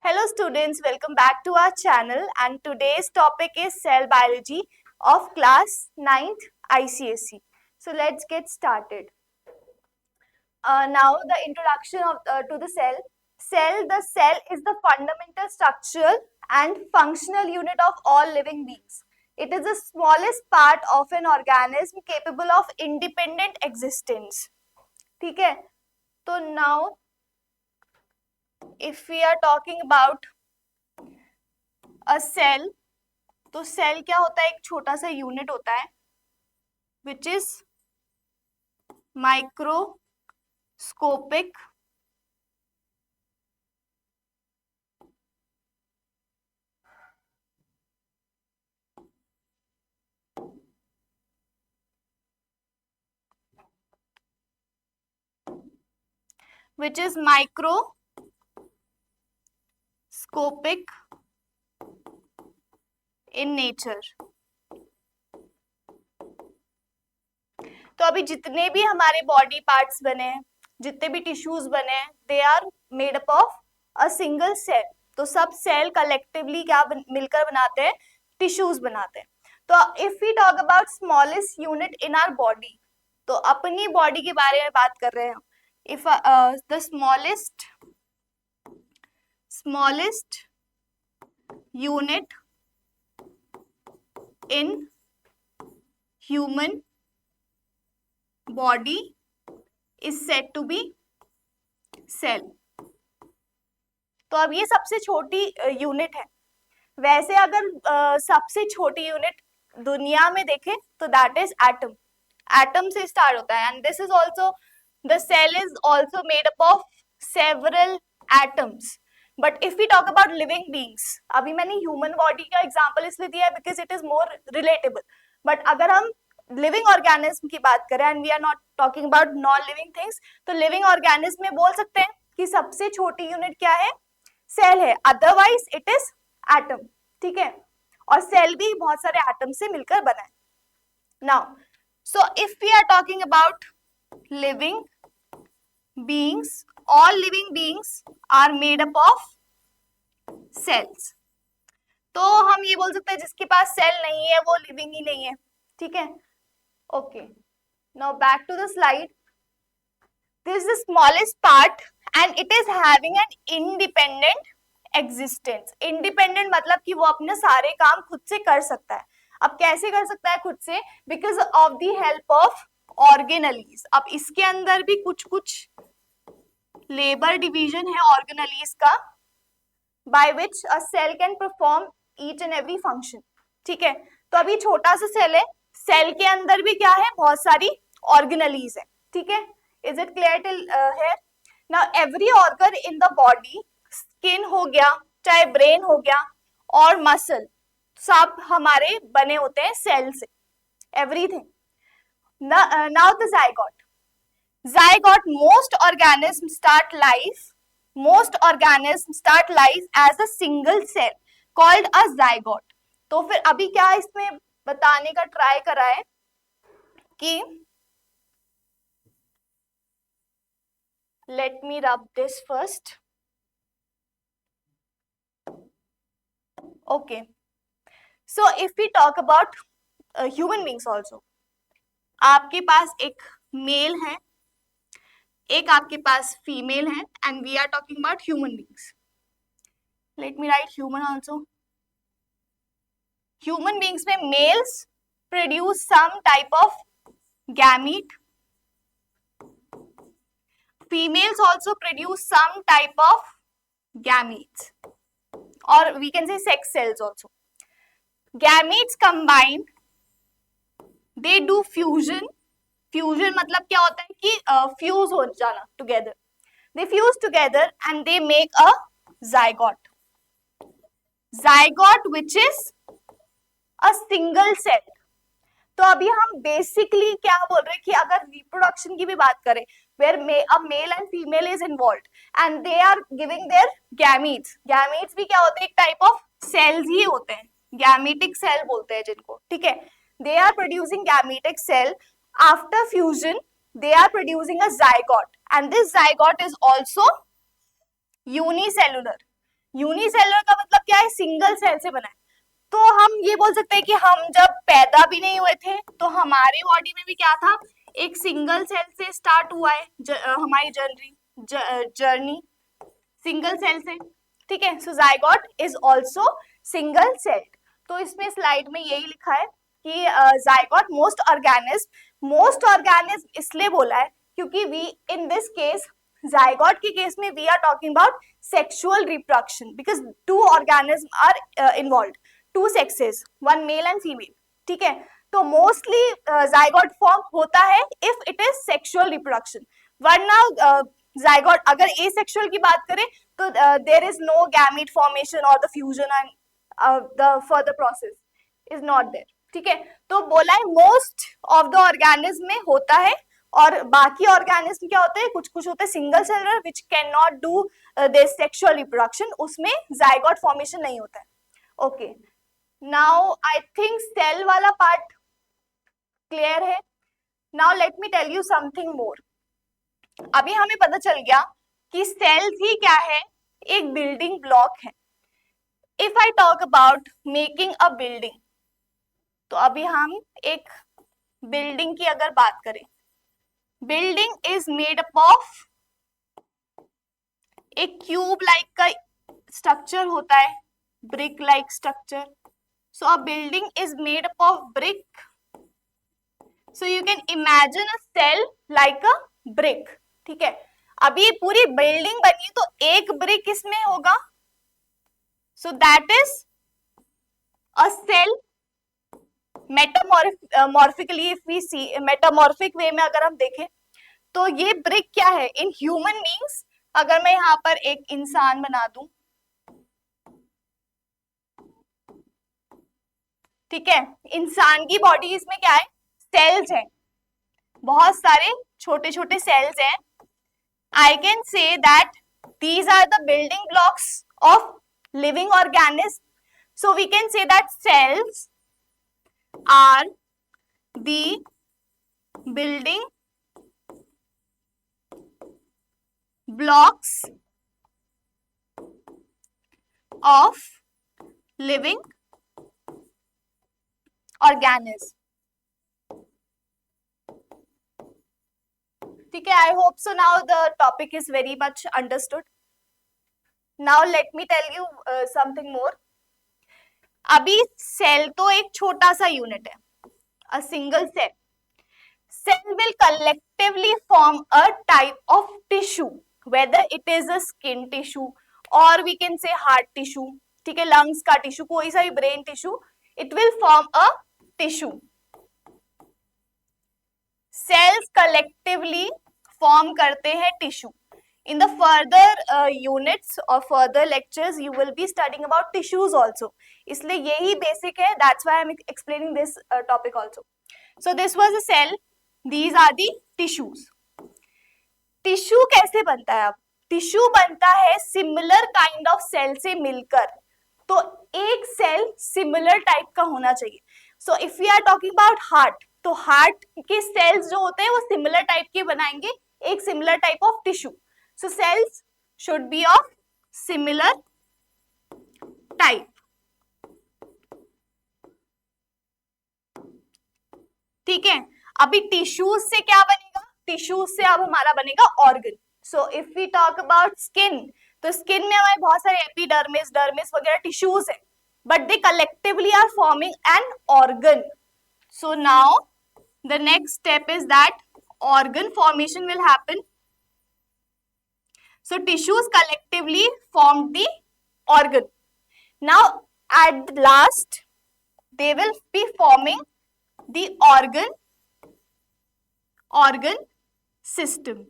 Hello students, welcome back to our channel and today's topic is cell biology of class 9th ICSE. So let's get started. Now the introduction to the cell. The cell is the fundamental structural and functional unit of all living beings. It is the smallest part of an organism capable of independent existence. ठीक है? तो now if we are talking about a cell, तो cell क्या होता है? एक छोटा सा यूनिट होता है which is microscopic which is microscopic in nature. तो अभी जितने भी हमारे बॉडी पार्ट्स बने हैं, जितने भी टिश्यूज बने हैं, they are made up of a single cell. तो सब सेल कलेक्टिवली क्या मिलकर बनाते हैं? टिश्यूज बनाते हैं. तो if we talk about smallest unit in our body, तो अपनी बॉडी के बारे में बात कर रहे हैं. If the smallest unit in human body is said to be cell. तो अब ये सबसे छोटी यूनिट है. वैसे अगर सबसे छोटी यूनिट दुनिया में देखें तो दैट इज एटम. एटम से स्टार्ट होता है and this is also the cell is also made up of several atoms. But if we talk about living beings, अभी मैंने ह्यूमन बॉडी का एग्जाम्पल इसलिए दिया है because it is more relatable. But अगर हम लिविंग ऑर्गेनिज्म की बात करें and we are not talking about non living things, तो लिविंग ऑर्गेनिज्म में बोल सकते हैं कि सबसे छोटी यूनिट क्या है? सेल है. Otherwise it is atom. ठीक है. और सेल भी बहुत सारे एटम से मिलकर बना है. Now so if we are talking about living beings, all living beings are made up of cells. तो हम ये बोल सकते हैं जिसके पास सेल नहीं है वो लिविंग ही नहीं है. ठीक है. Okay, now back to the slide. This is the smallest part and it is having an independent existence. Independent मतलब कि वो अपने सारे काम खुद से कर सकता है. अब कैसे कर सकता है खुद से? Because of the help of organelles. अब इसके अंदर भी कुछ लेबर डिवीजन है ऑर्गेनलीज का, by which a cell can perform each and every function. ठीक है. तो अभी छोटा सा सेल है, सेल के अंदर भी क्या है? बहुत सारी ऑर्गेनलीज है. ठीक है. Is it clear till here? Now every organ in the body, skin हो गया, चाहे ब्रेन हो गया और मसल, सब हमारे बने होते हैं सेल से. Everything. Now the zygote. Zygote, most organisms start life as a single cell called a zygote. तो फिर अभी क्या इसमें बताने का ट्राई करा है कि let me rub this first. Okay, so if we talk about human beings also, आपके पास एक मेल है, एक आपके पास फीमेल है and we are talking about human beings. Let me write human also. Human beings में males produce some type of gamete, females also produce some type of gametes, और we can say sex cells also. Gametes combine, they do fusion. Fusion मतलब क्या होता है कि fuse हो जाना together. They fuse together and they make a zygote. Zygote which is a single cell. तो अभी हम बेसिकली क्या बोल रहे हैं कि अगर रिप्रोडक्शन की भी बात करें, where a male and female is involved and they are giving their gametes. Gametes भी क्या होते हैं? एक टाइप ऑफ सेल्स ही होते हैं, गैमेटिक सेल बोलते हैं जिनको. ठीक है. They are producing gametic cell. After fusion, they are producing a zygote, and this zygote is also unicellular. Unicellular का मतलब क्या है, सिंगल सेल से बना है। तो हम ये बोल सकते हैं कि हम जब पैदा भी नहीं हुए थे तो हमारे बॉडी में भी क्या था, एक सिंगल सेल से स्टार्ट हुआ है हमारी जर्नी सिंगल सेल से, ठीक है। So zygote is also single cell. तो इसमें स्लाइड में यही लिखा है कि जाइगोट मोस्ट ऑर्गेनिज्म इसलिए बोला है क्योंकि we in this case, zygote के केस में we are talking about sexual reproduction because two organism are involve, two sexes, one male and female, ठीक है। तो मोस्टली जाइगोट फॉर्म होता है if it is sexual reproduction, वरना zygote अगर asexual की बात करें तो there is no gamete formation और the fusion and the further process is not there, ठीक है। तो बोला है मोस्ट ऑफ द ऑर्गेनिज्म में होता है, और बाकी ऑर्गेनिज्म क्या होते हैं, कुछ कुछ होते हैं single cellular which can not do this sexual reproduction, उसमें जाइगोट फॉर्मेशन नहीं होता है। Okay, now I think cell वाला पार्ट क्लियर है। Now let me tell you something more. अभी हमें पता चल गया कि सेल्स ही क्या है, एक बिल्डिंग ब्लॉक है। If I talk about making a building, तो अभी हम एक बिल्डिंग की अगर बात करें, building is made up of एक क्यूब लाइक का स्ट्रक्चर होता है, brick like structure. So a building is made up of brick, so you can imagine a cell like a brick, ठीक है। अभी ये पूरी बिल्डिंग बनी तो एक ब्रिक इसमें होगा, so that is a cell. Metamorphically if we see, metamorphic way में अगर हम देखें तो ये ब्रिक क्या है इन ह्यूमन बीइंग्स। अगर मैं यहाँ पर एक इंसान बना दूं, ठीक है, इंसान की बॉडी, इसमें क्या है, सेल्स हैं, बहुत सारे छोटे छोटे सेल्स हैं। I can say that these are the building blocks of living organism. So we can say that cells are the building blocks of living organism. ठीक है, I hope so now the topic is very much understood. Now let me tell you something more. अभी cell तो एक छोटा सा unit है, a single cell. Cell will collectively form a type of tissue, whether it is a skin tissue or we can say heart tissue, ठीक है, lungs का tissue, कोई सा भी brain tissue, it will form a tissue. Cells collectively form करते हैं tissue. In the further units or further lectures, you will be studying about tissues also. इसलिए यही basic है. That's why I'm explaining this topic also. So this was a cell. These are the tissues. Tissue कैसे बनता है? अब tissue बनता है similar kind of cell से मिलकर, तो एक सेल सिमिलर टाइप का होना चाहिए. So if we are talking about heart, तो हार्ट के सेल्स जो होते हैं वो सिमिलर टाइप के बनाएंगे एक similar type of tissue. So cells should be of similar type. ठीक है, अभी टिश्यूज से क्या बनेगा? टिश्यूज से अब हमारा बनेगा organ. So if we talk about skin, तो स्किन में हमारे बहुत सारे एपिडर्मिस, डर्मिस वगैरह टिश्यूज है, but they collectively are forming an organ. So now the next step is that organ formation will happen. So tissues collectively form the organ. Now at last they will be forming the organ system.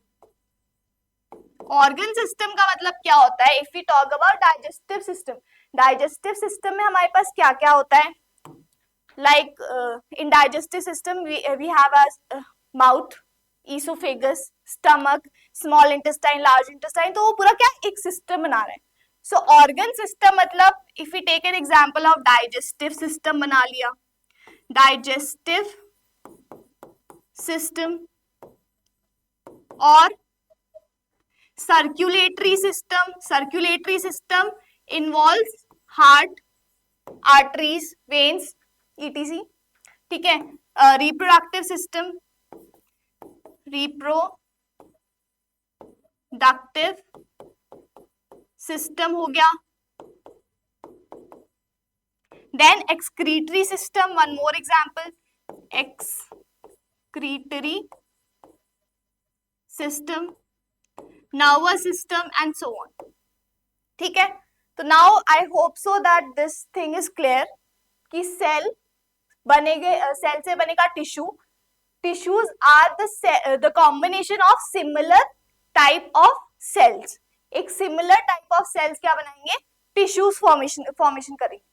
Organ system का मतलब क्या होता है? If we talk about digestive system, digestive system में हमारे पास क्या क्या होता है? Like in digestive system we have a mouth, esophagus, stomach, small intestine, large intestine. तो वो पूरा क्या एक सिस्टम बना रहे हैं. सो ऑर्गन सिस्टम मतलब if we take an example of digestive system बना लिया, डाइजेस्टिव सिस्टम और circulatory system. Circulatory system involves heart, arteries, veins, etc. ठीक है, रिप्रोडक्टिव सिस्टम, रिप्रोडक्टिव सिस्टम हो गया। Then excretory system, one more example, excretory system, nervous system and so on. ठीक है, तो now I hope so that this thing is clear कि cell बनेगे, cell से बनेगा tissue. Tissues are the combination of similar type of cells. एक similar type of cells क्या बनाएंगे, टिश्यूज फॉर्मेशन करेंगे।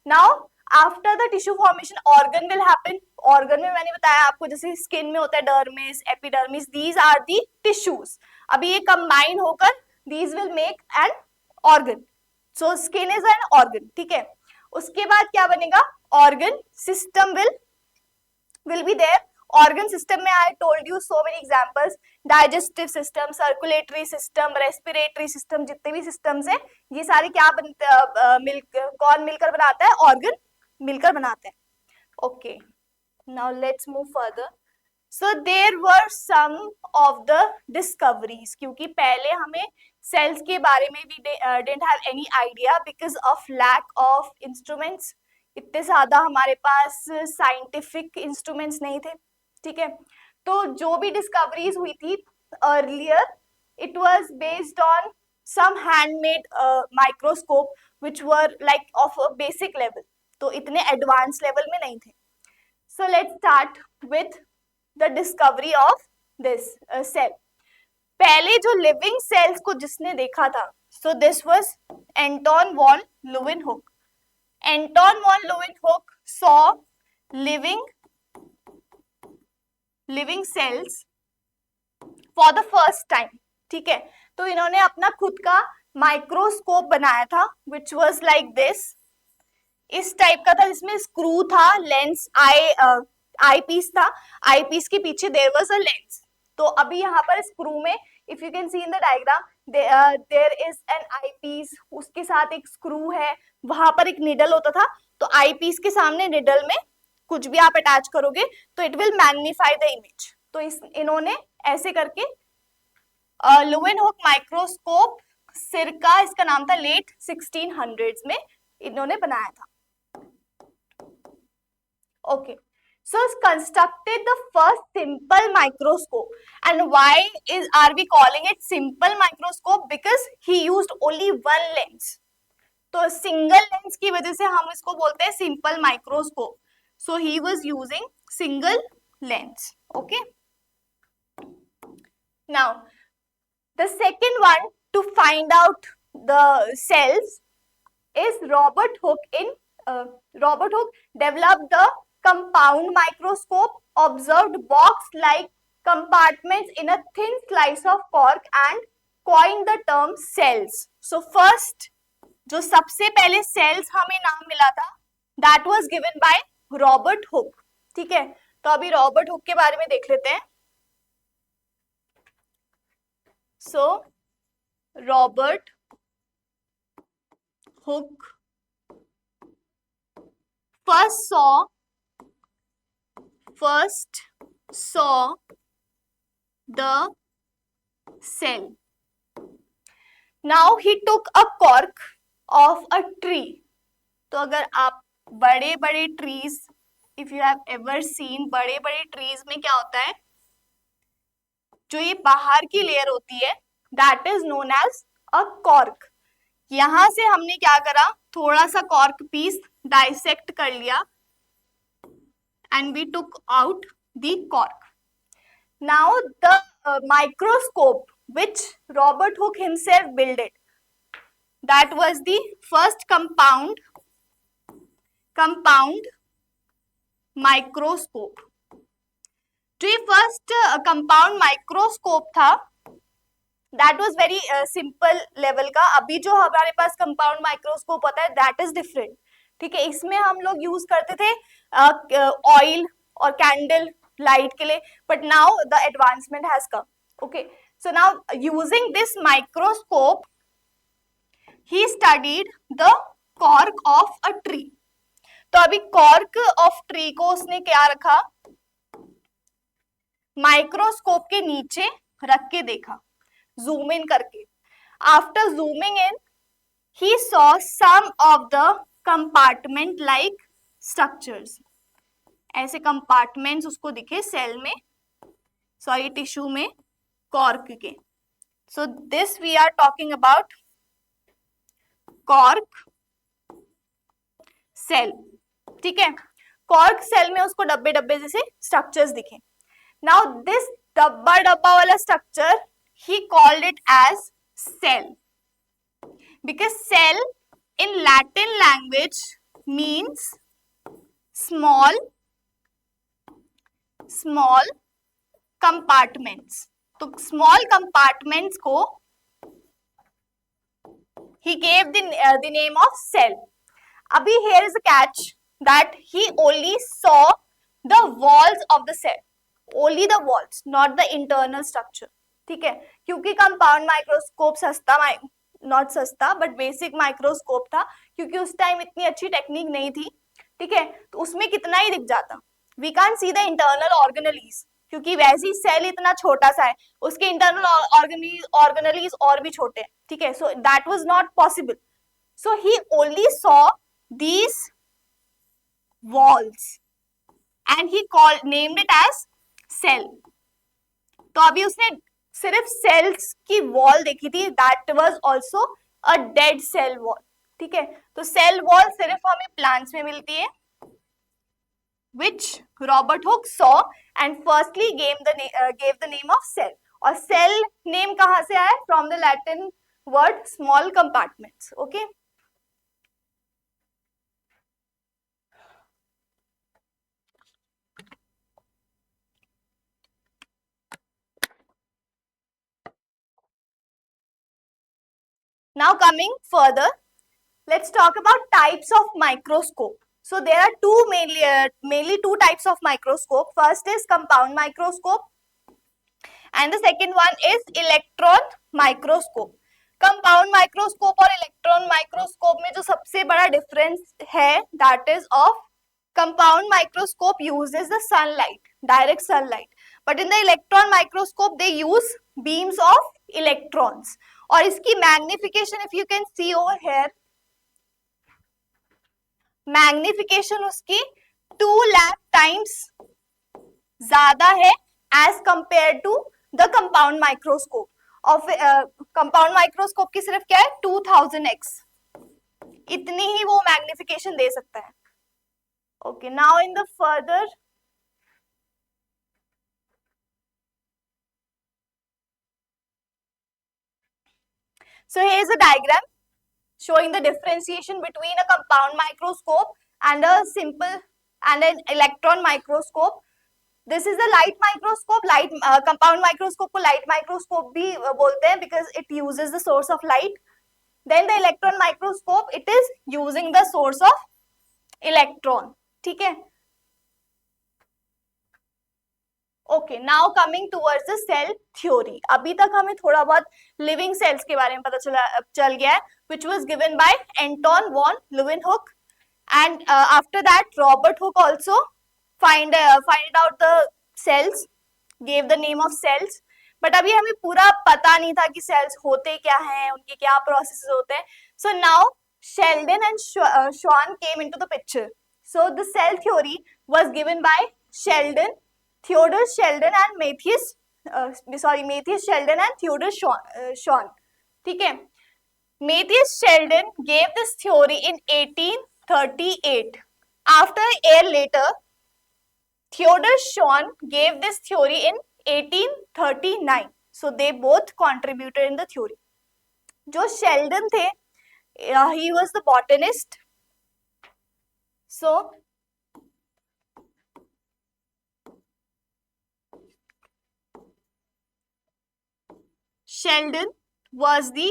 Now after the tissue formation organ will happen. Organ में मैंने बताया आपको, जैसे स्किन में होता है dermis, epidermis, these are the tissues. अभी ये कंबाइन होकर these will make an organ. So skin is an organ. ठीक है, उसके बाद क्या बनेगा, organ system will be there. Organ system में I told you so many examples, digestive system, circulatory system, respiratory system, जितने भी सिस्टम्स हैं ये सारे क्या बनते, कौन मिलकर बनाता है, ऑर्गन मिलकर बनाते हैं। Okay, now let's move further. So there were some of the discoveries, क्योंकि पहले हमें सेल्स के बारे में भी didn't have any idea because of lack of instruments. इतने ज्यादा हमारे पास साइंटिफिक इंस्ट्रूमेंट्स नहीं थे। ठीक है, तो जो भी डिस्कवरीज हुई थी earlier, it was based on some handmade microscope which were like of a basic level, तो इतने एडवांस लेवल में नहीं थे। So let's start with the discovery of this cell. पहले जो लिविंग सेल्स को जिसने देखा था, so this was Anton von Leeuwenhoek. Anton von Leeuwenhoek saw living cells for the first time. ठीक है, तो इन्होंने अपना खुद का माइक्रोस्कोप बनाया था विच वाज लाइक दिस, इस टाइप का था, जिसमें स्क्रू था, लेंस, आई पीस था, आई पीस के पीछे देयर वाज अ लेंस। तो अभी यहाँ पर स्क्रू में, if you can see in the diagram, there is an eyepiece, उसके साथ एक स्क्रू है, वहां पर एक निडल होता था। तो आई पीस के सामने निडल में कुछ भी आप अटैच करोगे तो it will magnify the image. तो इन्होंने ऐसे करके लुवेनहुक माइक्रोस्कोप, सिरका इसका नाम था, लेट 1600s में इन्होंने बनाया था। Okay, so it's constructed the first simple microscope, and why are we calling it simple microscope? Because he used only one lens. तो single lens की वजह से हम इसको बोलते हैं simple microscope. So he was using single lens. Okay. Now the second one to find out the cells is Robert Hooke. Robert Hooke developed the compound microscope, observed box-like compartments in a thin slice of cork and coined the term cells. So first, जो सबसे पहले cells हमें नाम मिला था, that was given by Robert Hooke. ठीक है, तो अभी Robert Hooke के बारे में देख लेते हैं. So Robert Hooke first saw the cell. Now he took a cork of a tree. तो अगर आप बड़े बड़े trees, if you have ever seen, बड़े बड़े ट्रीज में क्या होता है, जो ये बाहर की लेयर होती है, that is known as a cork. यहां से हमने क्या करा, थोड़ा सा कॉर्क पीस डाइसेक्ट कर लिया and we took out the cork. Now the microscope which Robert Hooke himself built, that was the first compound microscope. जो ये फर्स्ट कंपाउंड माइक्रोस्कोप था, that was very simple level का। अभी जो हमारे पास compound microscope होता है दैट इज डिफरेंट। ठीक है, इसमें हम लोग यूज करते थे ऑयल और कैंडल लाइट के लिए, but now the advancement has come. Okay, so now using this microscope he studied the cork of a tree. तो अभी cork of tree को उसने क्या रखा, माइक्रोस्कोप के नीचे रख के देखा, जूम इन करके. After zooming in he saw some of the compartment like structures. ऐसे कंपार्टमेंट्स उसको दिखे सेल में, सॉरी टिश्यू में, कॉर्क के. So this we are talking about cork cell. ठीक है, कॉर्क सेल में उसको डब्बे डब्बे जैसे स्ट्रक्चर्स दिखे. नाउ दिस डब्बा डब्बा वाला structure he called it as cell, because cell in Latin language means small compartments. तो small compartments को he gave the name of cell. अभी here is a catch that he only saw the walls of the cell, only the walls, not the internal structure. ठीक है, क्योंकि compound microscope not सस्ता but basic microscope था, क्योंकि उस time इतनी अच्छी टेक्निक नहीं थी. ठीक है, तो उसमें कितना ही दिख जाता, we can't see the internal organelles, क्योंकि वैसे ही सेल इतना छोटा सा है, उसके इंटरनल ऑर्गेनेलीज और भी छोटे हैं. ठीक है, so that was not possible. So he only saw these walls and he named it as cell. तो अभी उसने सिर्फ सेल्स की वॉल देखी थी, that was also a dead cell wall. ठीक है, तो सेल वॉल सिर्फ हमें प्लांट्स में मिलती है, which Robert Hooke saw and firstly gave the name of cell. और सेल नेम कहां से आया, from the Latin word small compartments. Okay, now coming further, let's talk about types of microscope. So there are mainly two types of microscope. First is compound microscope and the second one is electron microscope. Compound microscope और electron microscope में जो सबसे बड़ा difference है, that is of compound microscope uses the sunlight, direct sunlight, but in the electron microscope they use beams of electrons. और इसकी magnification, if you can see over here, magnification उसकी 2 lakh times ज्यादा है as compare to the compound microscope. Of compound microscope की सिर्फ क्या है, 2000x, इतनी ही वो मैग्निफिकेशन दे सकता है. Okay, now in the further, so here is a diagram showing the differentiation between a compound microscope and a simple and an electron microscope. This is a light microscope. Compound microscope को light microscope भी बोलते हैं because it uses the source of light. Then the electron microscope, it is using the source of electron. ठीक है. Okay, now coming towards the cell theory. अभी तक हमें थोड़ा बहुत लिविंग सेल्स के बारे में पता चल गया है, which was given by Anton von Leeuwenhoek, and after that Robert Hooke also find out the cells, gave the name of cells. But अभी हमें पूरा पता नहीं था कि सेल्स होते क्या हैं, उनके क्या प्रोसेसेस होते हैं. So now Sheldon and Schwann came into the picture. So the cell theory was given by Sheldon, Theodor Sheldon and Matthias Sheldon and Theodor Schwann. ठीक है, Matthias Sheldon gave this theory in 1838. After a year later, Theodor Schwann gave this theory in 1839. So they both contributed in the theory. जो Sheldon थे, he was the botanist. So Sheldon was the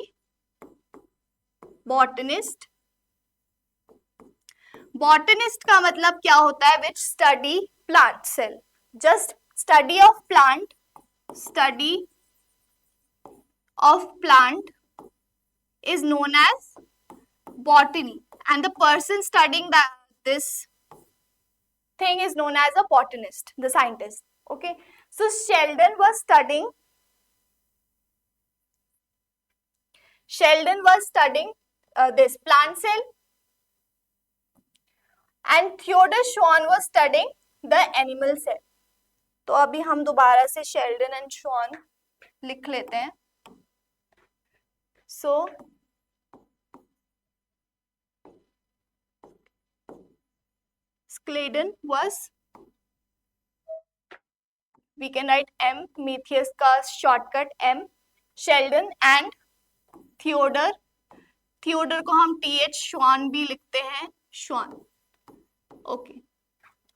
botanist. Botanist का मतलब क्या होता है, which study plant cell, just study of plant is known as botany, and the person studying this thing is known as a botanist, the scientist. Okay, so Sheldon was studying this plant cell, and Theodore Schwann was studying the animal cell. तो अभी हम दोबारा से Sheldon and Shawn लिख लेते हैं. So Sheldon was, we can write M, Matthias का shortcut M, Sheldon and Theodore. Theodore को हम TH Schwann भी लिखते हैं, Schwann. Okay.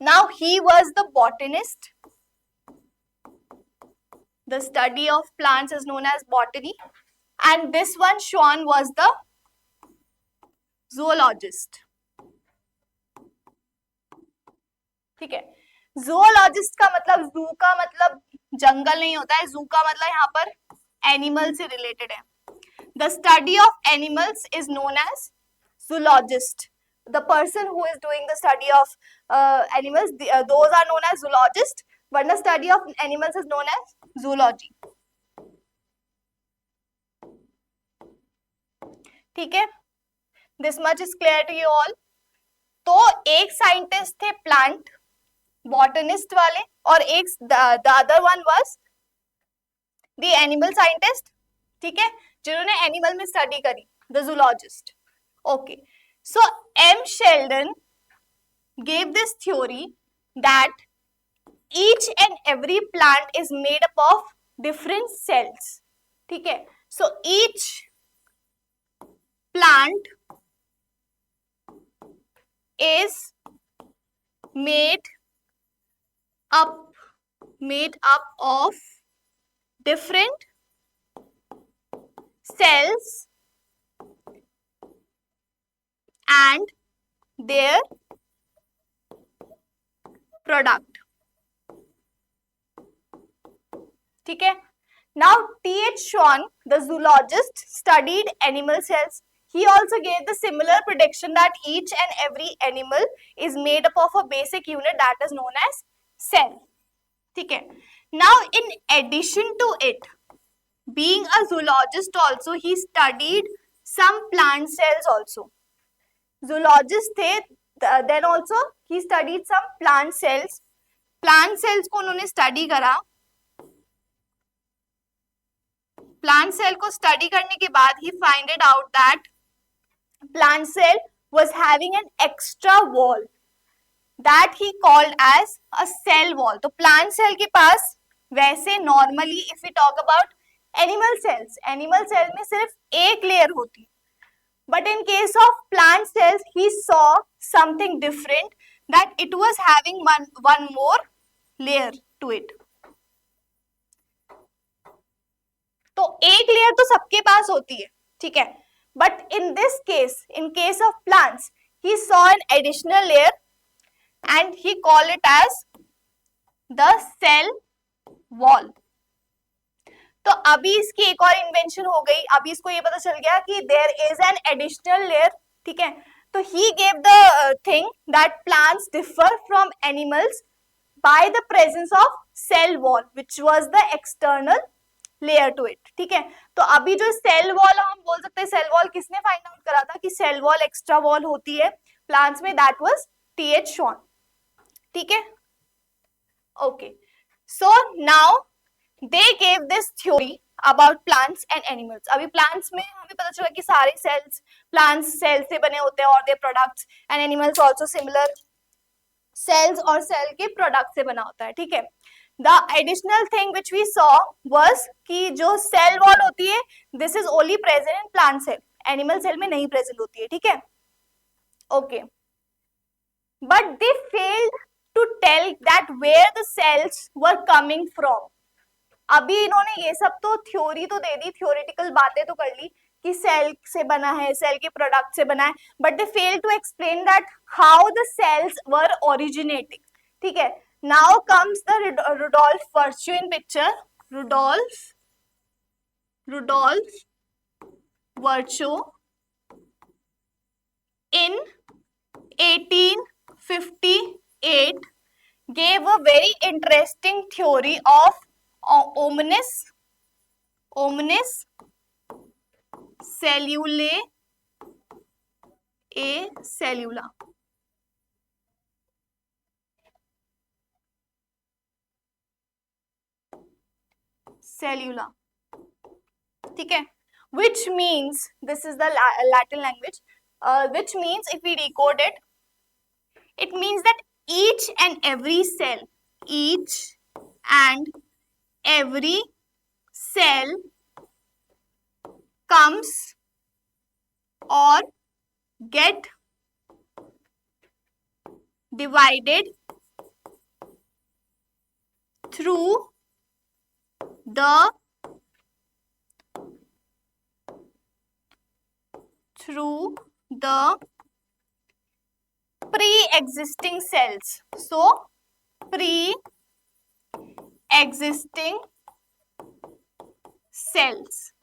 Now he was the botanist. The study of plants is known as botany. And this one, Schwann, was the zoologist. ठीक है. zoologist का मतलब zoo का मतलब जंगल नहीं होता है. zoo का मतलब यहाँ पर animal से related है. The study of animals is known as zoologist. The person who is doing the study of animals, those are known as zoologist, but the study of animals is known as zoology. ठीक है, this much is clear to you all. तो एक scientist थे plant botanist वाले, और एक the other one was the animal scientist. ठीक है, जिन्होंने एनिमल में स्टडी करी, the zoologist. Okay, so M. Sheldon gave this theory that each and every plant is made up of different cells. ठीक है, so each plant is made up of different cells and their product. ठीक है. Now T.H. Schwann, the zoologist, studied animal cells. He also gave the similar prediction that each and every animal is made up of a basic unit that is known as cell. ठीक है. Now in addition to it, being a zoologist also, he studied some plant cells also. Zoologist थे, then also he studied some plant cells. Plant cells को उन्होंने study करा. Plant cell को study करने के बाद he find it out that plant cell was having an extra wall that he called as a cell wall. तो plant cell के पास वैसे normally if we talk about animal cells में सिर्फ एक layer होती है, but in case of plant cells he saw something different, that it was having one more layer to it. तो एक लेयर तो सबके पास होती है, ठीक है, but in this case, in case of plants, he saw an additional layer and he called it as the cell wall. तो अभी इसकी एक और इन्वेंशन हो गई. अभी इसको ये पता चल गया कि there is an additional layer. ठीक है, तो he gave the thing that plants differ from animals by the presence of cell wall, which was the external layer to it. ठीक है, तो अभी जो सेल वॉल हम बोल सकते हैं, सेल वॉल किसने फाइंड आउट करा था कि सेल वॉल एक्स्ट्रा वॉल होती है प्लांट्स में? That was T.H. Schwann. ठीक है, okay. So now they gave this theory about plants and animals. अभी प्लांट्स में हमें पता चला कि सारे सेल्स प्लांट्स सेल से बने होते हैं और their products, and animals also similar, cells और सेल के प्रोडक्ट से बना होता है. ठीक है, The additional thing which we saw was कि जो cell wall होती है, this is only present in plant cell, animal cell में नहीं present होती है. ठीक है, okay. But they failed to tell that where the cells were coming from. अभी इन्होंने ये सब तो थ्योरी तो दे दी, theoretical बातें तो कर ली कि सेल से बना है, सेल के प्रोडक्ट से बना है, but they failed to explain that how the cells were originating. ठीक है, now comes the Rudolf Virchow in picture. Rudolf Virchow in 1858 gave a very interesting theory of omnis cellulae cellula. ठीक है, which means this is the Latin language, which means if we decode it, it means that each and every cell comes or get divided through the pre-existing cells. So pre-existing cells,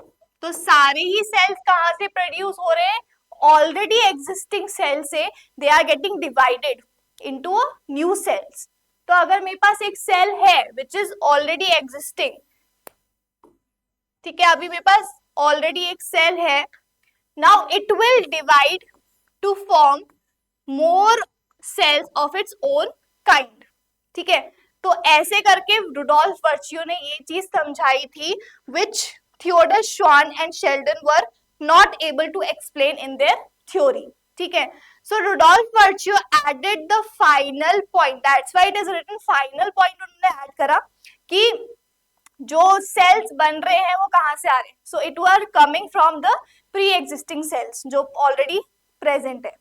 तो सारे ही sales कहां से produce हो रहे हैं? Already existing cell से they are getting divided into new cells. तो अगर मेरे पास एक सेल है विच इज ऑलरेडी एग्जिस्टिंग, ठीक है, अभी मेरे पास ऑलरेडी एक सेल है, now it will divide to form more cells of its own kind. ठीक है, तो ऐसे करके रुडोल्फ वर्च्यू ने ये चीज समझाई थी which Theodor Schwann and Schleiden were not able to explain in their theory. ठीक है, so Rudolf Virchow added the final point, that's why it is written final point. उन्होंने ऐड करा कि जो सेल्स बन रहे हैं वो कहां से आ रहे हैं. So it were coming from the pre existing cells जो ऑलरेडी प्रेजेंट है.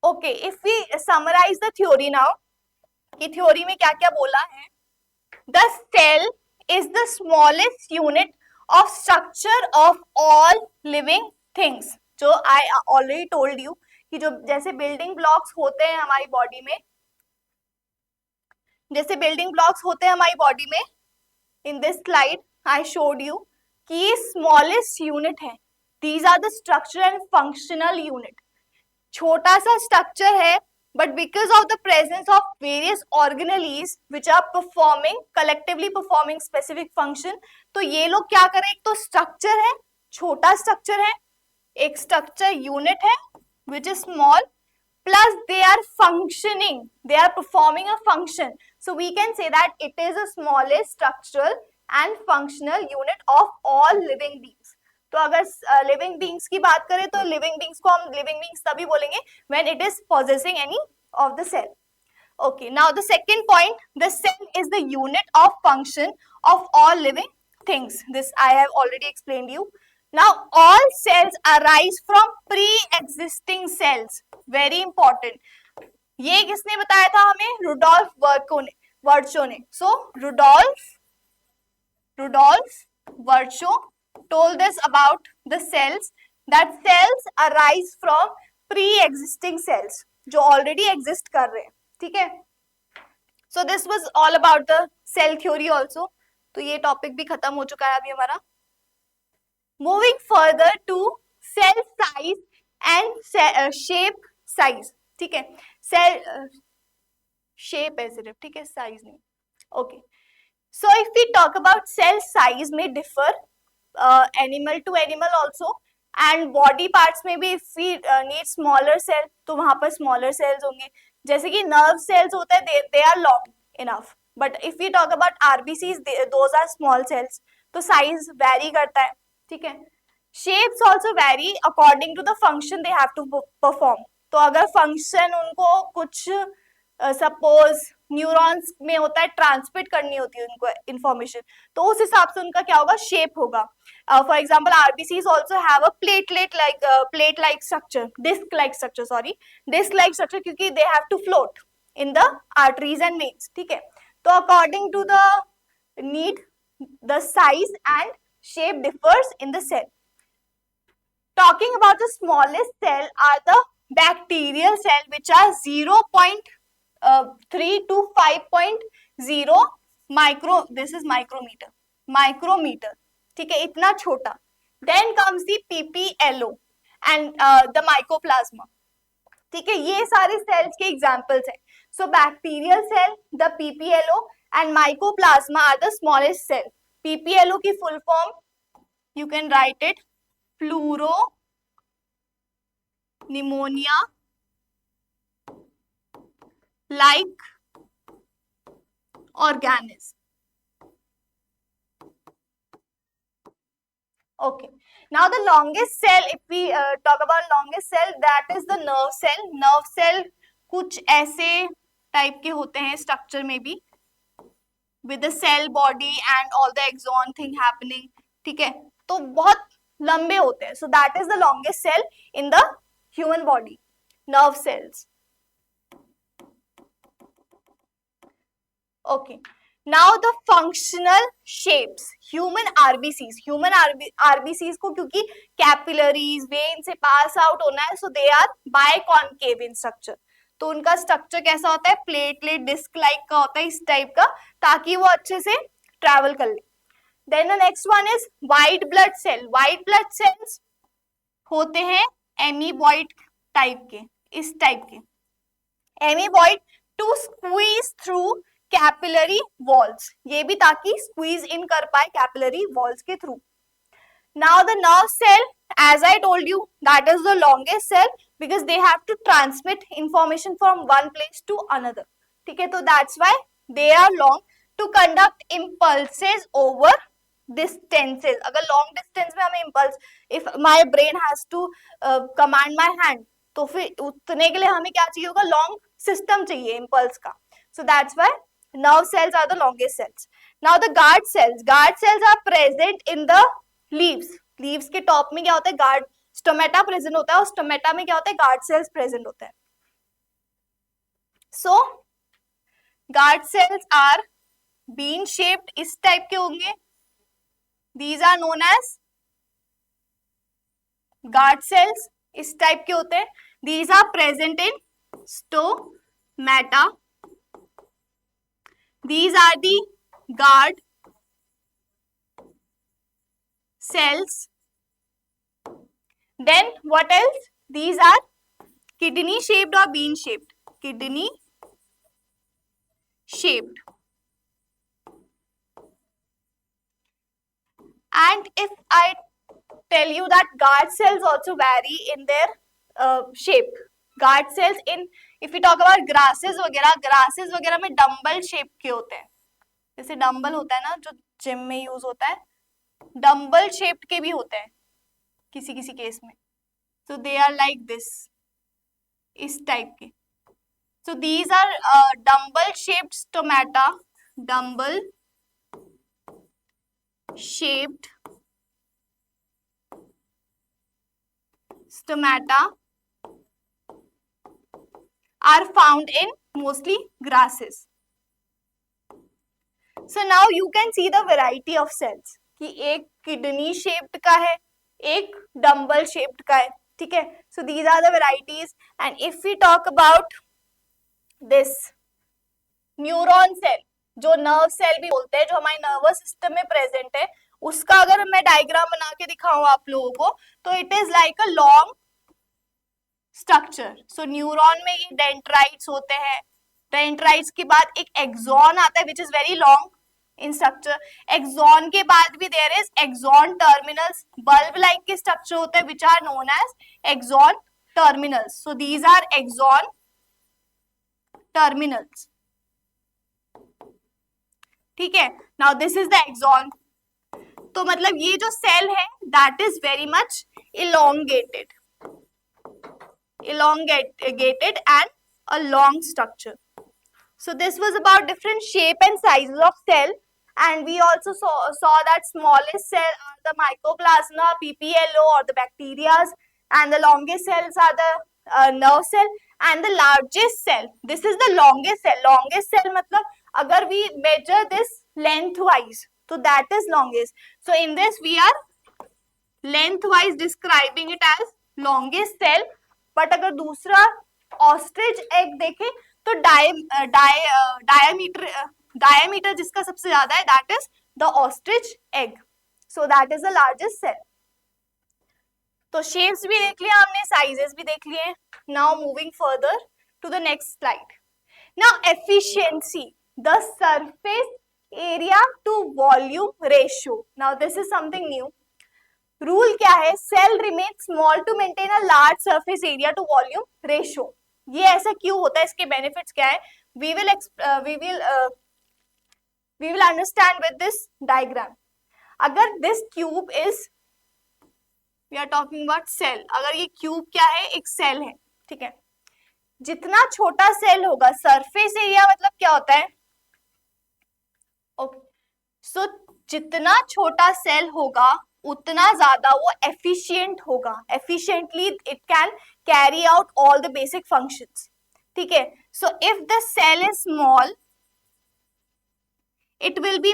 Okay, if we summarise the theory now, कि थ्योरी में क्या क्या बोला है. The cell is the smallest unit of structure of all living things. जो I already told you कि जो जैसे बिल्डिंग ब्लॉक्स होते हैं हमारी बॉडी में, जैसे बिल्डिंग ब्लॉक्स होते हैं हमारी बॉडी में, in this slide I showed you कि ये स्मॉलेस्ट यूनिट है. These are the structure and functional unit. छोटा सा स्ट्रक्चर है, but because of the presence of various organelles which are performing collectively performing specific function. तो ये लोग क्या करें, एक तो स्ट्रक्चर है, छोटा स्ट्रक्चर है, एक स्ट्रक्चर यूनिट है which is small, plus they are functioning, they are performing a function. So we can say that it is the smallest structural and functional unit of all living beings. तो अगर living beings की बात करें तो living beings को हम living beings तभी बोलेंगे when it is possessing any of the cell. Okay, now the second point, the cell is the unit of function of all living things. This I have already explained you. Now all cells arise from pre-existing cells. Very important. ये किसने बताया था हमें? Rudolf Virchow ने. So Rudolf Virchow told us about the cells, that cells arise from pre-existing cells जो already exist कर रहे हैं. ठीक है, so this was all about the cell theory also. तो ये टॉपिक भी खत्म हो चुका है अभी हमारा. Moving further to cell size and shape size. ठीक है, cell shape है सिर्फ, ठीक है, size नहीं. Okay, so if we talk about cell size may differ animal to animal also, and body parts में भी if we need smaller cell तो वहां पर smaller cells होंगे. जैसे कि nerve cells होता है, they are long enough, but if we talk about RBCs, those are small cells, तो size vary करता है. ठीक है, shapes also vary according to the function they have to perform. तो अगर function उनको कुछ सपोज न्यूरॉन्स में होता है, ट्रांसमिट करनी होती है उनको इंफॉर्मेशन, तो उस हिसाब से उनका क्या होगा, शेप होगा. For example RBCs also have a plate like structure, disc like structure, क्योंकि they have to float in the arteries and veins. ठीक है, तो according to the need the size and shape differs in the cell. Talking about the smallest cell are the bacterial cell which are 3 to 5.0 micro, this is micrometer, ठीक है, इतना छोटा. Then comes the PPLO and the mycoplasma. ठीक है, ये सारे cells के examples हैं. So bacterial cell, the PPLO and mycoplasma are the smallest cell. PPLO की full form you can write it pleuro pneumonia like organism. Okay, now the longest cell, if we talk about longest cell, that is the nerve cell. Nerve cell कुछ ऐसे type के होते हैं structure में भी, with the cell body and all the axon thing happening. ठीक है, तो बहुत लंबे होते हैं. So that is the longest cell in the human body, nerve cells. Okay, now the functional shapes. Human RBCs, RBCs को क्योंकि कैपिलरीज वेन से पास आउट होना है, so they are biconcave in structure. तो उनका स्ट्रक्चर कैसा होता है, प्लेटलेट डिस्क लाइक का होता है, इस टाइप का, ताकि वो अच्छे से ट्रैवल कर ले. Then the next one is white blood cell. White blood cells होते हैं एमीबॉइड टाइप के, इस टाइप के amoeboid, to squeeze through capillary walls, ये भी ताकि स्क्वीज इन कर पाए कैपिलरी वॉल्स के through. Now the nerve cell, as I told you, that is the longest cell because they have to transmit information from one place to another. ठीक है, तो that's why they are long to conduct impulses over distances. अगर long distance में हमें impulse, if my brain has to command my hand, तो फिर उतने के लिए हमें क्या चाहिए होगा, long system चाहिए impulse का. So that's why nerve cells are the longest cells. Now the guard cells. Guard cells are present in the leaves. Leaves के टॉप में क्या होता है, guard stomata present होता है, और stomata में क्या होता है, guard cells present होता है. So guard cells are bean shaped, इस टाइप के होंगे. These are known as guard cells, इस टाइप के होते हैं. These are present in stomata. These are the guard cells. Then what else? These are kidney shaped or bean shaped? Kidney shaped. And if I tell you that guard cells also vary in their shape. Guard cells in, if we talk about grasses वगैरह में dumbbell shape के होते हैं. जैसे dumbbell होता है ना जो जिम में यूज होता है, डम्बल शेप्ड के भी होते हैं किसी किसी केस में. So they are like this, इस टाइप के. So these are dumbbell shaped stomata. Dumbbell shaped stomata are found in mostly grasses. So now you can see the variety of cells कि एक kidney shaped का है, एक dumbbell shaped का है. ठीक है, so these are the varieties. And if we talk about this neuron cell, जो नर्व सेल भी बोलते हैं, जो हमारे नर्वस सिस्टम में प्रेजेंट है, उसका अगर मैं डायग्राम बना के दिखाऊं आप लोगों को, तो it is like a long structure. So neuron में ये डेंड्राइट्स होते हैं. डेंड्राइट्स के बाद एक एक्सॉन आता है which is very long in structure. Axon के बाद भी there is axon terminals, bulb like के स्ट्रक्चर होते हैं which are known as axon terminals. So these are axon terminals. ठीक है, now this is the axon. तो मतलब ये जो सेल है that is very much elongated and a long structure. So this was about different shape and sizes of cell, and we also saw that smallest cell are the mycoplasma, PPLO or the bacteria, and the longest cells are the nerve cell, and the largest cell, this is the longest cell. Longest cell मतलब अगर we measure this lengthwise, so that is longest. So in this we are lengthwise describing it as longest cell. But अगर दूसरा ostrich egg देखें तो diameter जिसका सबसे ज्यादा है that is the ostrich egg, so that is the largest cell. तो shapes भी देख लिया हमने, साइजेस भी देख लिए। Now moving further to the next slide. Now efficiency, the surface area to volume ratio. Now this is something new. Rule क्या है? Cell remain small to maintain a large surface area to volume ratio. ये ऐसा क्यों होता है, इसके benefits क्या है? We will understand with this diagram. अगर this cube is, we are talking about cell, अगर ये क्यूब क्या है? एक सेल है, ठीक है। जितना छोटा सेल होगा, सरफेस एरिया मतलब क्या होता है? ओके, सो जितना छोटा सेल होगा उतना ज्यादा वो एफिशिएंट होगा, efficiently it can carry out all the basic functions, ठीक है। So if the cell is small it will be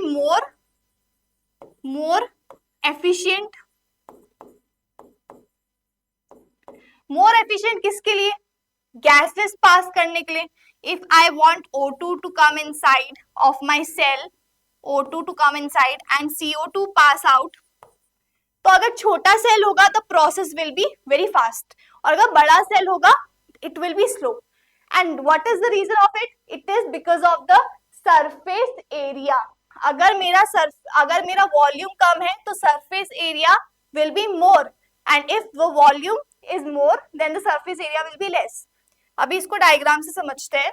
more efficient. More efficient किसके लिए? गैसेस पास करने के लिए। If I want O2 to come inside of my cell, O2 to come inside and CO2 pass out, तो अगर छोटा cell होगा तो process will be very fast, और अगर बड़ा सेल होगा it will be slow. And what is the reason of it? It is because of the surface area. अगर मेरा वॉल्यूम कम है तो surface area will be more, and if the volume is more then the surface area will be less. अभी इसको diagram से समझते हैं।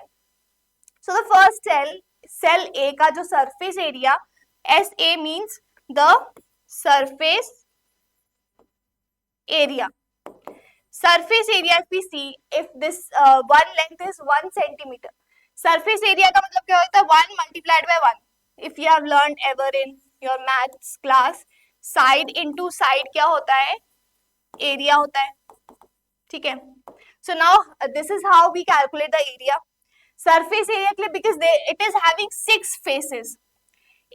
So the first cell A का जो surface area, SA means the surface area. Surface area if we see, if this one length is 1 centimeter, surface area का मतलब क्या होता है? 1 multiplied by 1. If you have learned ever in your maths class, side into side क्या होता है? Area होता है, ठीक है। So now this is how we calculate the area. Surface area के लिए because it is having 6 faces.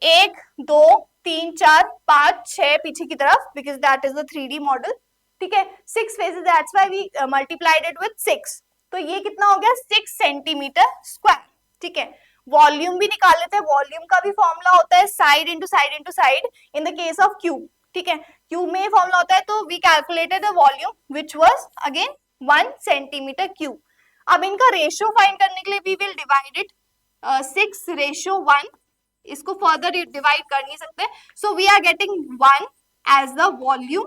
1 2 3 4 5 6 पीछे की तरफ, because that is the 3D model, ठीक है। 6 faces, that's why we multiplied it with 6। तो ये कितना हो गया? 6 सेंटीमीटर स्क्वायर, ठीक है। वॉल्यूम भी निकाल लेते हैं। वॉल्यूम का भी फॉर्मूला होता है side into side into side in the case of cube, ठीक है। क्यूब में फॉर्मूला होता है, तो we calculated the volume which was again 1 centimetre cube. अब इनका रेशियो फाइंड करने के लिए वी विल डिवाइड इट 6:1। इसको फर्दर डिवाइड कर नहीं सकते, so we are getting 1 as the volume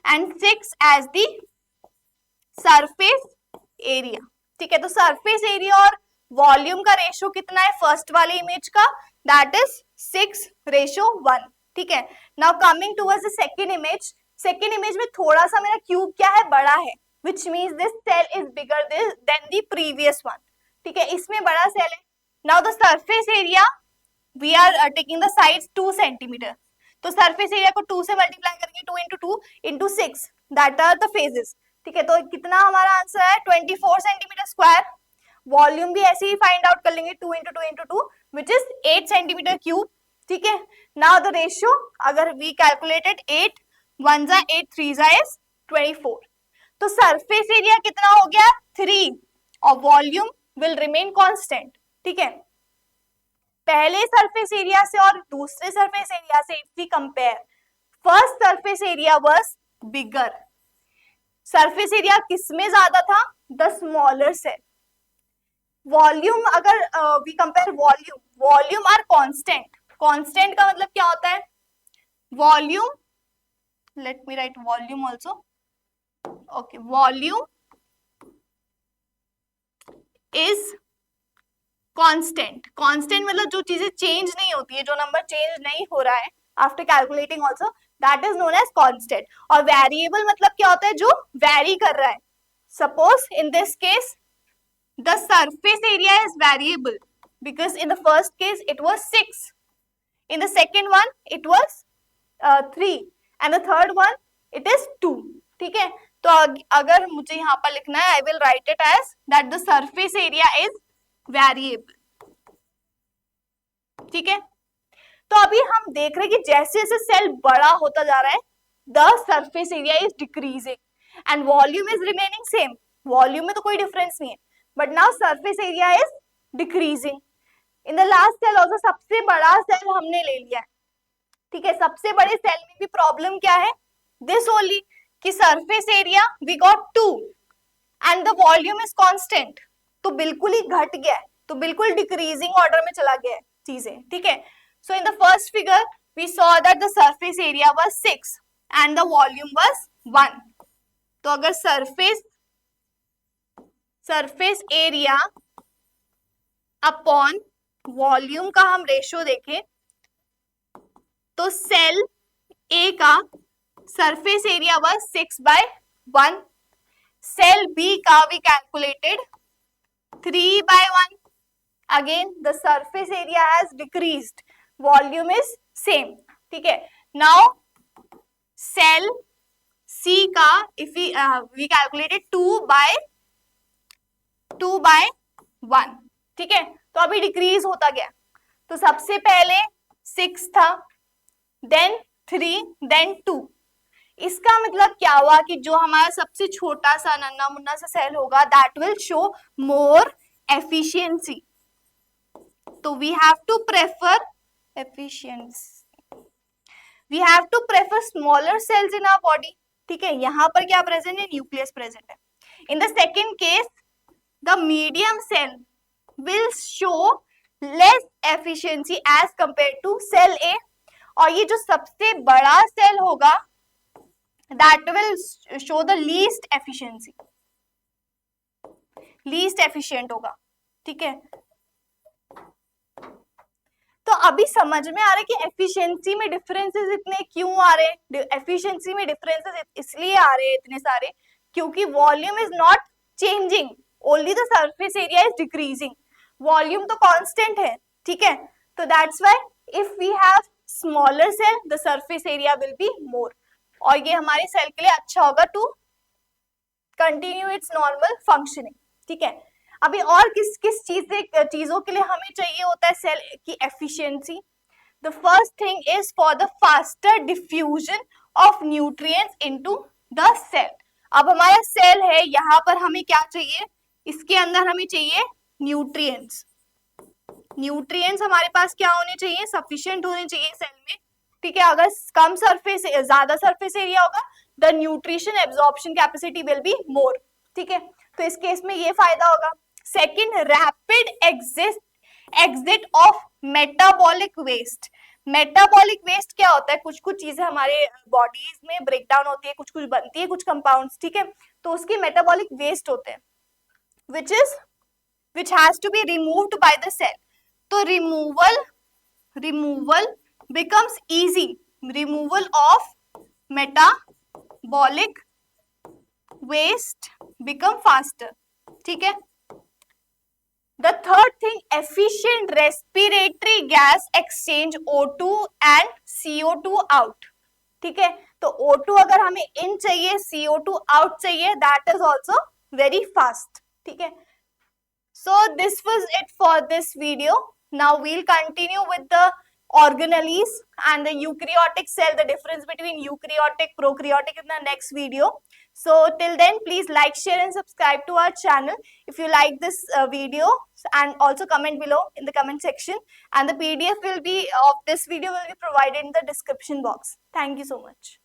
and 6 as the surface area, ठीक है। तो सरफेस एरिया और वॉल्यूम का रेशियो कितना है फर्स्ट वाले इमेज का? दैट इज 6:1, ठीक है। Now coming towards the second image. Second image में थोड़ा सा मेरा क्यूब क्या है? बड़ा है, which means this cell is bigger than the previous one, ठीक है। इसमें बड़ा सेल है। Now the surface area, we are taking the sides 2 centimetre, तो सरफेस एरिया को 2 से मल्टीप्लाई करेंगे, 2 into 2 into 6, that are the faces, ठीक है। तो कितना हमारा आंसर है? 24 सेंटीमीटर स्क्वायर। वॉल्यूम भी ऐसे ही फाइंड आउट कर लेंगे, 2 into 2 into 2 which is 8 centimetre cube, ठीक है। नाउ द रेशियो, अगर वी कैलकुलेटेड 8 1 जा 8 3 जा is 24, तो सरफेस एरिया कितना हो गया? 3, और वॉल्यूम विल रिमेन कांस्टेंट, ठीक है। पहले सरफेस एरिया से और दूसरे सरफेस एरिया से if we compare, first surface area was bigger. Surface area किसमें ज्यादा था? The smaller cell. वॉल्यूम, अगर we compare volume are constant. Constant का मतलब क्या होता है? Volume, let me write volume also, okay, volume is constant. Constant मतलब जो चीजें चेंज नहीं होती है, जो नंबर चेंज नहीं हो रहा है after calculating also, that is known as constant. और वेरिएबल मतलब क्या होता है? जो वेरी कर रहा है। Suppose in this case the surface area is variable because in the first case it was 6, in the second one it was 3 and the third one it is 2, ठीक है। तो अगर मुझे यहाँ पर लिखना है, I will write it as that the surface area is variable, ठीक है। तो अभी हम देख रहे हैं कि जैसे जैसे सेल बड़ा होता जा रहा है, the surface area is decreasing and volume is remaining same. Volume में तो कोई डिफरेंस नहीं है, but now surface area is decreasing. In the last cell also सबसे बड़ा सेल हमने ले लिया है, ठीक है। सबसे बड़े सेल में भी प्रॉब्लम क्या है, दिस ओनली, कि surface area we got 2 and the volume is constant, तो बिल्कुल ही घट गया है, तो बिल्कुल डिक्रीजिंग ऑर्डर में चला गया है चीजें, ठीक है। So in the first figure we saw that the surface area was 6 and the volume was 1। तो अगर सरफेस एरिया अपॉन वॉल्यूम का हम रेशियो देखें तो सेल ए का surface area was 6/1, cell B का we calculated 3/1। Again the surface area has decreased, volume is same, ठीक है। नाउ सेल सी का इफ वी कैलकुलेटेड 2/1, ठीक है। तो अभी डिक्रीज होता गया, तो सबसे पहले 6 था, देन 3, देन 2। इसका मतलब क्या हुआ कि जो हमारा सबसे छोटा सा नन्ना मुन्ना सा सेल होगा that will show more efficiency. तो we have to prefer efficiency, we have to prefer smaller cells in our body, ठीक है। यहां पर क्या प्रेजेंट है, न्यूक्लियस प्रेजेंट है। In the second case the medium cell will show less efficiency as compared to cell A, और ये जो सबसे बड़ा सेल होगा that will show the least efficiency, least efficient होगा, ठीक है। तो अभी समझ में आ रहा है कि एफिशिएंसी में डिफरेंसेस इतने क्यों आ रहे हैं। एफिशिएंसी में डिफरेंसेस इसलिए आ रहे हैं इतने सारे क्योंकि volume is not changing, only the surface area is decreasing, volume तो कांस्टेंट है, ठीक है। तो that's why if we have smaller cell the surface area will be more, और ये हमारे सेल के लिए अच्छा होगा to continue its normal functioning, ठीक है। अभी और किस किस चीजों के लिए हमें चाहिए होता है सेल की efficiency. The first thing is for the faster diffusion of nutrients into the cell. अब हमारा सेल है, यहाँ पर हमें क्या चाहिए, इसके अंदर हमें चाहिए न्यूट्रिएंट्स। न्यूट्रिएंट्स हमारे पास क्या होने चाहिए, सफिशिएंट होने चाहिए सेल में, ठीक है। अगर कम सरफेस ज्यादा सरफेस एरिया होगा the nutrition absorption capacity will be more, ठीक है। तो इस केस में ये फायदा होगा। Second, rapid exit of metabolic waste. Metabolic waste क्या होता है, कुछ कुछ चीजें हमारे बॉडीज में ब्रेक डाउन होती है, कुछ कुछ बनती है, कुछ कंपाउंड्स, ठीक है। तो उसकी मेटाबॉलिक वेस्ट होते हैं which has to be removed by the cell. तो removal becomes easy, removal of metabolic waste become faster, ठीक है। The third thing, efficient respiratory gas exchange O2 and CO2 out, ठीक है। तो O2 अगर हमें in चाहिए, CO2 out चाहिए, that is also very fast, ठीक है। So this was it for this video. Now we'll continue with the organelles and the eukaryotic cell, the difference between eukaryotic, prokaryotic in the next video. So till then, please like, share and subscribe to our channel if you like this video, and also comment below in the comment section, and the PDF will be of this video will be provided in the description box. Thank you so much.